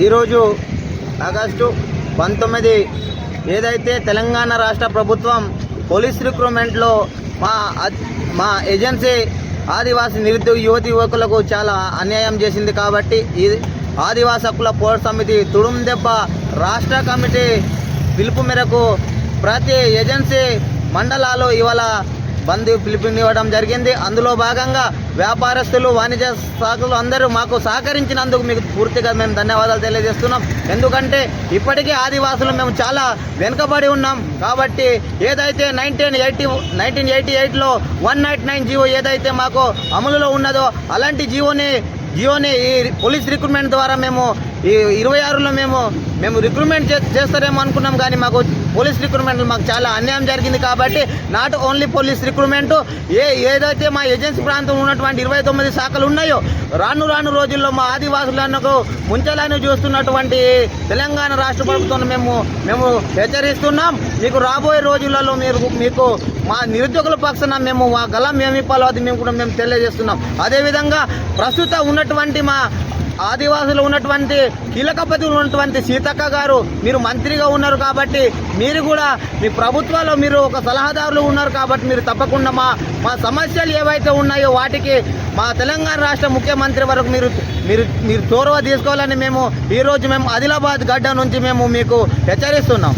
ఈరోజు ఆగస్టు 19 ఏదైతే తెలంగాణ రాష్ట్ర ప్రభుత్వం పోలీస్ రిక్రూట్మెంట్లో మా ఏజెన్సీ ఆదివాసీ నిరుద్యోగ యువకులకు చాలా అన్యాయం చేసింది. కాబట్టి ఈ ఆదివాసీ హక్కుల పోరాట సమితి తుడుందెబ్బ రాష్ట్ర కమిటీ పిలుపు మేరకు ప్రతి ఏజెన్సీ మండలాలు ఇవాళ బంద్ పిలుపునివ్వడం జరిగింది. అందులో భాగంగా వ్యాపారస్తులు, వాణిజ్య శాఖలు అందరూ మాకు సహకరించినందుకు మీకు పూర్తిగా మేము ధన్యవాదాలు తెలియజేస్తున్నాం. ఎందుకంటే ఇప్పటికీ ఆదివాసులు మేము చాలా వెనుకబడి ఉన్నాం. కాబట్టి ఏదైతే 1988లో 199 జీవో ఏదైతే మాకు అమలులో ఉన్నదో అలాంటి జీవోని ఈ పోలీస్ రిక్రూట్మెంట్ ద్వారా మేము ఈ 26లో మేము రిక్రూట్మెంట్ చేస్తారేమో అనుకున్నాం. కానీ మాకు పోలీస్ రిక్రూట్మెంట్ మాకు చాలా అన్యాయం జరిగింది. కాబట్టి నాట్ ఓన్లీ పోలీస్ రిక్రూట్మెంట్ ఏదైతే మా ఏజెన్సీ ప్రాంతంలో ఉన్నటువంటి 29 శాఖలు ఉన్నాయో రాను రోజుల్లో మా ఆదివాసులకు ముంచాలని చూస్తున్నటువంటి తెలంగాణ రాష్ట్ర ప్రభుత్వం మేము హెచ్చరిస్తున్నాం. మీకు రాబోయే రోజులలో మీకు మా నిరుద్యోగుల పక్షాన మేము మా గలం ఏమిప్పాలో అది మేము తెలియజేస్తున్నాం. అదేవిధంగా ప్రస్తుతం ఉన్నటువంటి మా ఆదివాసులు ఉన్నటువంటి కీలకపతిలో ఉన్నటువంటి సీతక్క గారు మీరు మంత్రిగా ఉన్నారు. కాబట్టి మీరు కూడా మీ ప్రభుత్వాల్లో మీరు ఒక సలహాదారులు ఉన్నారు. కాబట్టి మీరు తప్పకుండా మా సమస్యలు ఏవైతే ఉన్నాయో వాటికి మా తెలంగాణ రాష్ట్ర ముఖ్యమంత్రి వరకు మీరు చొరవ తీసుకోవాలని ఈరోజు మేము ఆదిలాబాద్ గడ్డ నుంచి మీకు హెచ్చరిస్తున్నాం.